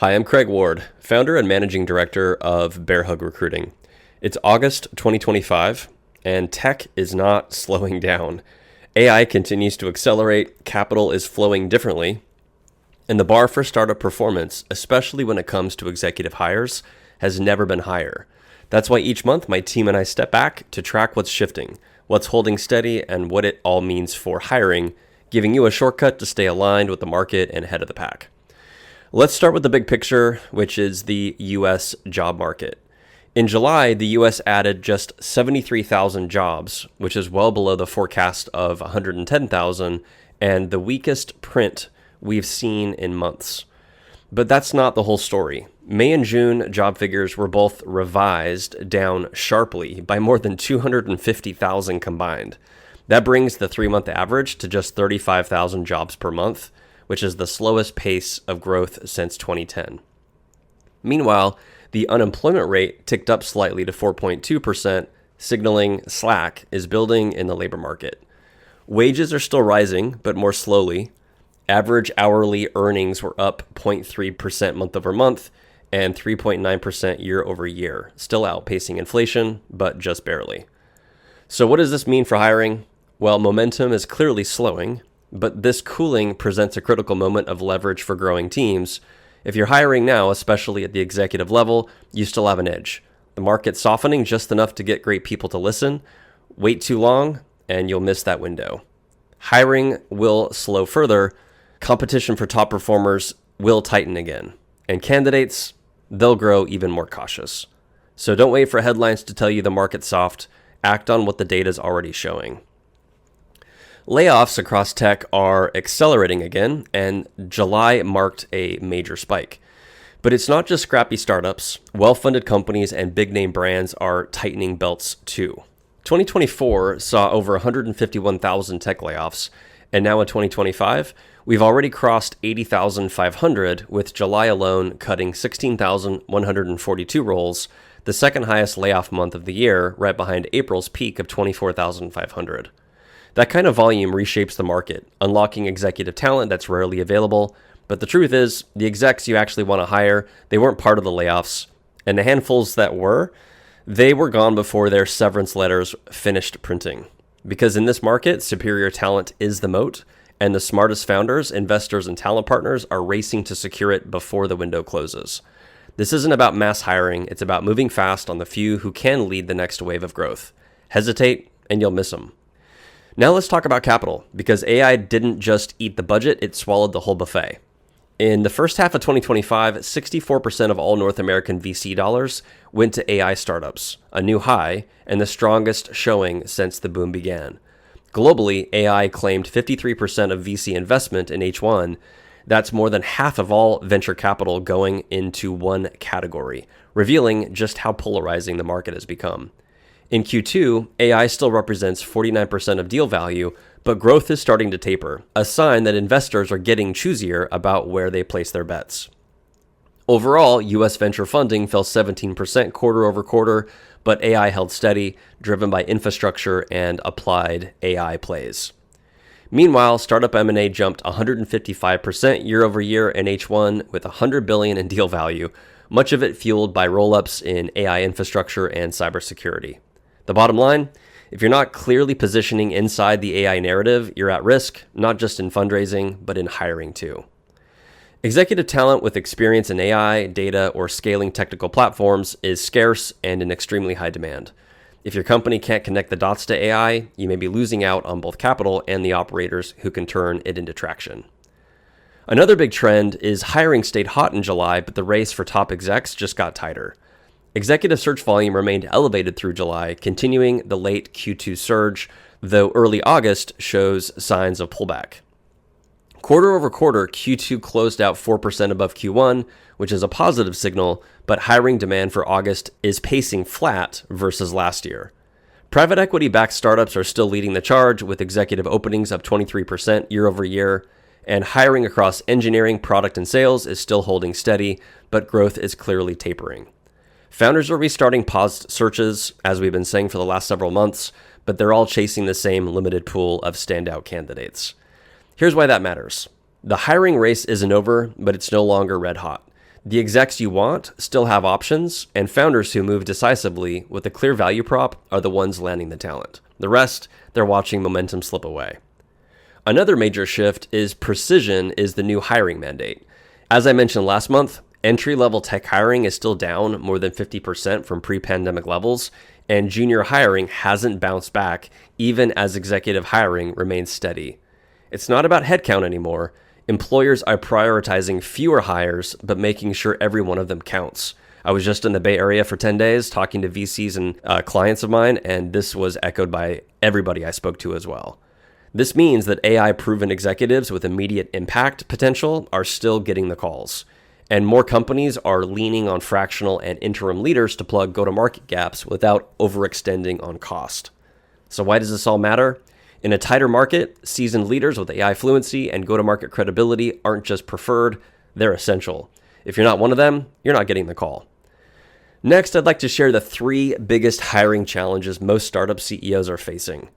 Hi, I'm Kraig Ward, founder and managing director of Bearhug Recruiting. It's August 2025, and tech is not slowing down. AI continues to accelerate, capital is flowing differently, and the bar for startup performance, especially when it comes to executive hires, has never been higher. That's why each month my team and I step back to track what's shifting, what's holding steady, and what it all means for hiring, giving you a shortcut to stay aligned with the market and ahead of the pack. Let's start with the big picture, which is the U.S. job market. In July, the U.S. added just 73,000 jobs, which is well below the forecast of 110,000 and the weakest print we've seen in months. But that's not the whole story. May and June job figures were both revised down sharply by more than 250,000 combined. That brings the 3-month average to just 35,000 jobs per month, which is the slowest pace of growth since 2010. Meanwhile, the unemployment rate ticked up slightly to 4.2%, signaling slack is building in the labor market. Wages are still rising, but more slowly. Average hourly earnings were up 0.3% month over month and 3.9% year over year, still outpacing inflation, but just barely. So what does this mean for hiring? Well, momentum is clearly slowing, but this cooling presents a critical moment of leverage for growing teams. If you're hiring now, especially at the executive level, you still have an edge. The market's softening just enough to get great people to listen. Wait too long, and you'll miss that window. Hiring will slow further. Competition for top performers will tighten again. And candidates, they'll grow even more cautious. So don't wait for headlines to tell you the market's soft. Act on what the data's already showing. Layoffs across tech are accelerating again, and July marked a major spike. But it's not just scrappy startups. Well-funded companies and big-name brands are tightening belts too. 2024 saw over 151,000 tech layoffs, and now in 2025, we've already crossed 80,500, with July alone cutting 16,142 roles, the second highest layoff month of the year, right behind April's peak of 24,500. That kind of volume reshapes the market, unlocking executive talent that's rarely available. But the truth is, the execs you actually want to hire, they weren't part of the layoffs. And the handfuls that were, they were gone before their severance letters finished printing. Because in this market, superior talent is the moat, and the smartest founders, investors, and talent partners are racing to secure it before the window closes. This isn't about mass hiring, it's about moving fast on the few who can lead the next wave of growth. Hesitate, and you'll miss them. Now let's talk about capital, because AI didn't just eat the budget, it swallowed the whole buffet. In the first half of 2025, 64% of all North American VC dollars went to AI startups, a new high and the strongest showing since the boom began. Globally, AI claimed 53% of VC investment in H1. That's more than half of all venture capital going into one category, revealing just how polarizing the market has become. In Q2, AI still represents 49% of deal value, but growth is starting to taper, a sign that investors are getting choosier about where they place their bets. Overall, U.S. venture funding fell 17% quarter over quarter, but AI held steady, driven by infrastructure and applied AI plays. Meanwhile, startup M&A jumped 155% year over year in H1 with $100 billion in deal value, much of it fueled by roll-ups in AI infrastructure and cybersecurity. The bottom line, if you're not clearly positioning inside the AI narrative, you're at risk, not just in fundraising, but in hiring too. Executive talent with experience in AI, data, or scaling technical platforms is scarce and in extremely high demand. If your company can't connect the dots to AI, you may be losing out on both capital and the operators who can turn it into traction. Another big trend is hiring stayed hot in July, but the race for top execs just got tighter. Executive search volume remained elevated through July, continuing the late Q2 surge, though early August shows signs of pullback. Quarter over quarter, Q2 closed out 4% above Q1, which is a positive signal, but hiring demand for August is pacing flat versus last year. Private equity-backed startups are still leading the charge, with executive openings up 23% year over year, and hiring across engineering, product, and sales is still holding steady, but growth is clearly tapering. Founders are restarting paused searches, as we've been saying for the last several months, but they're all chasing the same limited pool of standout candidates. Here's why that matters. The hiring race isn't over, but it's no longer red hot. The execs you want still have options, and founders who move decisively with a clear value prop are the ones landing the talent. The rest, they're watching momentum slip away. Another major shift is precision is the new hiring mandate. As I mentioned last month, entry-level tech hiring is still down more than 50% from pre-pandemic levels, and junior hiring hasn't bounced back even as executive hiring remains steady. It's not about headcount anymore. Employers are prioritizing fewer hires, but making sure every one of them counts. I was just in the Bay Area for 10 days talking to VCs and clients of mine, and this was echoed by everybody I spoke to as well. This means that AI-proven executives with immediate impact potential are still getting the calls, and more companies are leaning on fractional and interim leaders to plug go-to-market gaps without overextending on cost. So why does this all matter? In a tighter market, seasoned leaders with AI fluency and go-to-market credibility aren't just preferred, they're essential. If you're not one of them, you're not getting the call. Next, I'd like to share the 3 biggest hiring challenges most startup CEOs are facing.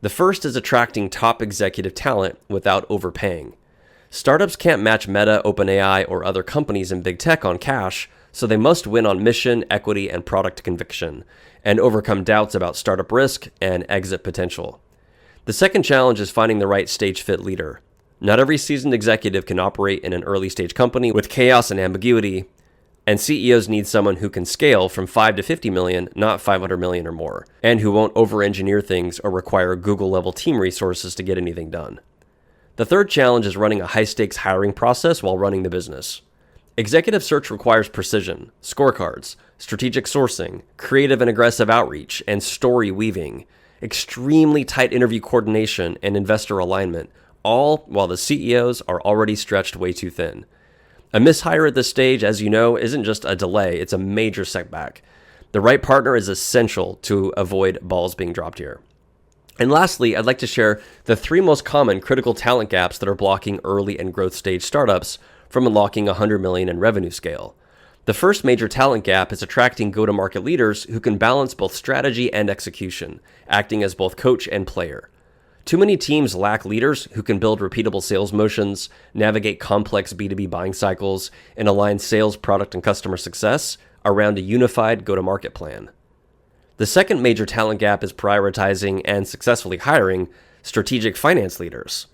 The first is attracting top executive talent without overpaying. Startups can't match Meta, OpenAI, or other companies in big tech on cash, so they must win on mission, equity, and product conviction, and overcome doubts about startup risk and exit potential. The second challenge is finding the right stage fit leader. Not every seasoned executive can operate in an early stage company with chaos and ambiguity, and CEOs need someone who can scale from 5 to 50 million, not 500 million or more, and who won't over-engineer things or require Google-level team resources to get anything done. The third challenge is running a high-stakes hiring process while running the business. Executive search requires precision, scorecards, strategic sourcing, creative and aggressive outreach, and story weaving, extremely tight interview coordination, and investor alignment, all while the CEOs are already stretched way too thin. A mishire at this stage, as you know, isn't just a delay, it's a major setback. The right partner is essential to avoid balls being dropped here. And lastly, I'd like to share the 3 most common critical talent gaps that are blocking early and growth stage startups from unlocking 100 million in revenue scale. The first major talent gap is attracting go-to-market leaders who can balance both strategy and execution, acting as both coach and player. Too many teams lack leaders who can build repeatable sales motions, navigate complex B2B buying cycles, and align sales, product, and customer success around a unified go-to-market plan. The second major talent gap is prioritizing and successfully hiring strategic finance leaders.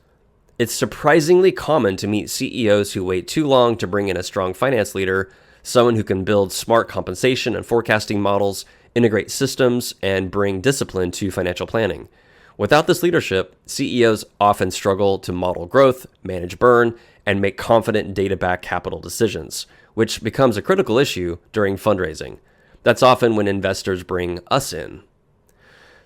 It's surprisingly common to meet CEOs who wait too long to bring in a strong finance leader, someone who can build smart compensation and forecasting models, integrate systems, and bring discipline to financial planning. Without this leadership, CEOs often struggle to model growth, manage burn, and make confident data-backed capital decisions, which becomes a critical issue during fundraising. That's often when investors bring us in.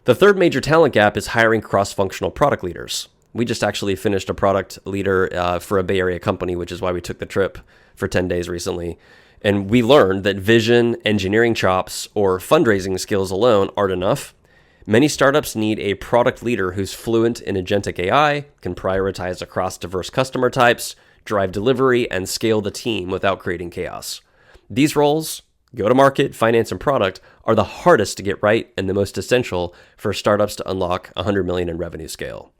The third major talent gap is hiring cross-functional product leaders. We just actually finished a product leader for a Bay Area company, which is why we took the trip for 10 days recently. And we learned that vision, engineering chops, or fundraising skills alone aren't enough. Many startups need a product leader who's fluent in agentic AI, can prioritize across diverse customer types, drive delivery, and scale the team without creating chaos. These roles, go-to-market, finance, and product, are the hardest to get right and the most essential for startups to unlock 100 million in revenue scale.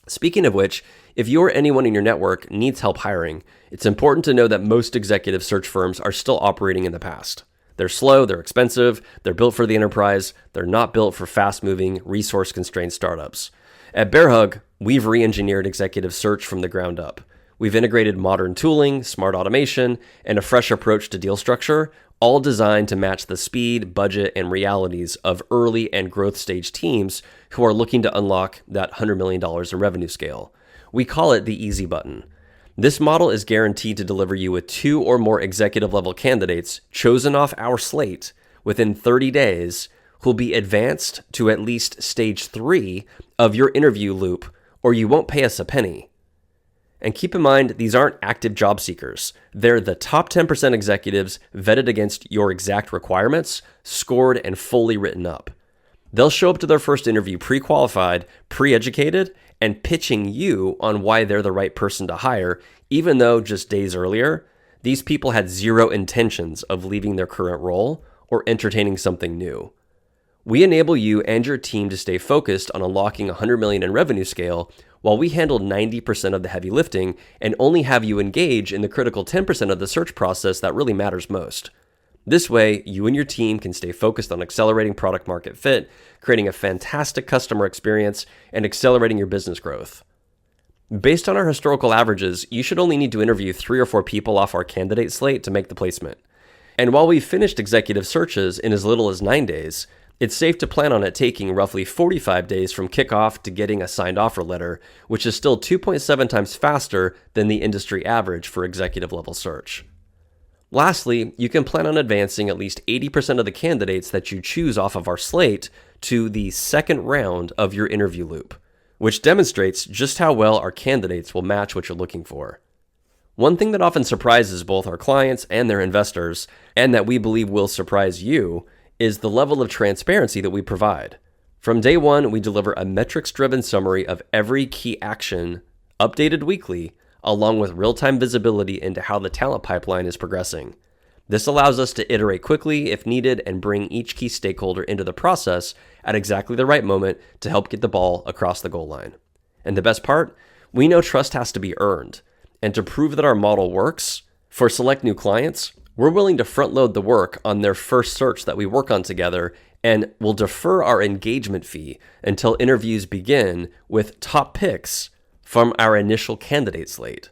Speaking of which, if you or anyone in your network needs help hiring, it's important to know that most executive search firms are still operating in the past. They're slow, they're expensive, they're built for the enterprise, they're not built for fast-moving, resource-constrained startups. At Bearhug, we've re-engineered executive search from the ground up. We've integrated modern tooling, smart automation, and a fresh approach to deal structure, all designed to match the speed, budget, and realities of early and growth stage teams who are looking to unlock that $100 million in revenue scale. We call it the easy button. This model is guaranteed to deliver you with 2 or more executive level candidates chosen off our slate within 30 days who'll be advanced to at least stage 3 of your interview loop, or you won't pay us a penny. And keep in mind, these aren't active job seekers. They're the top 10% executives vetted against your exact requirements, scored, and fully written up. They'll show up to their first interview pre-qualified, pre-educated, and pitching you on why they're the right person to hire, even though just days earlier, these people had zero intentions of leaving their current role or entertaining something new. We enable you and your team to stay focused on unlocking 100 million in revenue scale while we handle 90% of the heavy lifting and only have you engage in the critical 10% of the search process that really matters most. This way, you and your team can stay focused on accelerating product market fit, creating a fantastic customer experience, and accelerating your business growth. Based on our historical averages, you should only need to interview 3 or 4 people off our candidate slate to make the placement. And while we've finished executive searches in as little as 9 days, it's safe to plan on it taking roughly 45 days from kickoff to getting a signed offer letter, which is still 2.7 times faster than the industry average for executive level search. Lastly, you can plan on advancing at least 80% of the candidates that you choose off of our slate to the second round of your interview loop, which demonstrates just how well our candidates will match what you're looking for. One thing that often surprises both our clients and their investors, and that we believe will surprise you, is the level of transparency that we provide. From day one, we deliver a metrics-driven summary of every key action, updated weekly, along with real-time visibility into how the talent pipeline is progressing. This allows us to iterate quickly if needed and bring each key stakeholder into the process at exactly the right moment to help get the ball across the goal line. And the best part, we know trust has to be earned. And to prove that our model works, for select new clients, we're willing to front load the work on their first search that we work on together, and we'll defer our engagement fee until interviews begin with top picks from our initial candidate slate.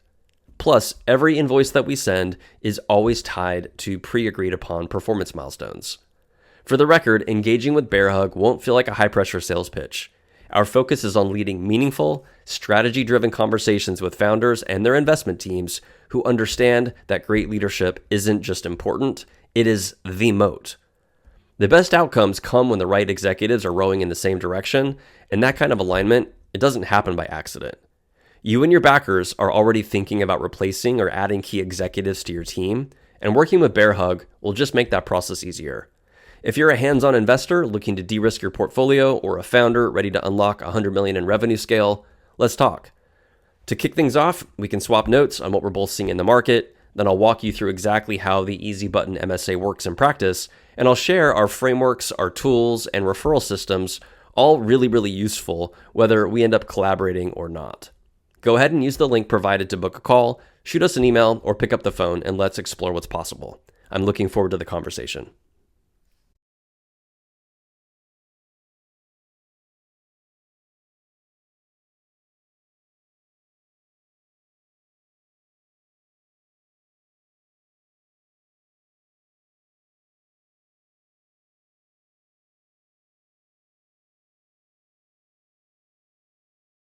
Plus, every invoice that we send is always tied to pre-agreed upon performance milestones. For the record, engaging with Bearhug won't feel like a high-pressure sales pitch. Our focus is on leading meaningful, strategy-driven conversations with founders and their investment teams who understand that great leadership isn't just important, it is the moat. The best outcomes come when the right executives are rowing in the same direction, and that kind of alignment, it doesn't happen by accident. You and your backers are already thinking about replacing or adding key executives to your team, and working with Bearhug will just make that process easier. If you're a hands-on investor looking to de-risk your portfolio or a founder ready to unlock $100 million in revenue scale, let's talk. To kick things off, we can swap notes on what we're both seeing in the market, then I'll walk you through exactly how the easy button MSA works in practice, and I'll share our frameworks, our tools, and referral systems, all really useful whether we end up collaborating or not. Go ahead and use the link provided to book a call, shoot us an email, or pick up the phone, and let's explore what's possible. I'm looking forward to the conversation.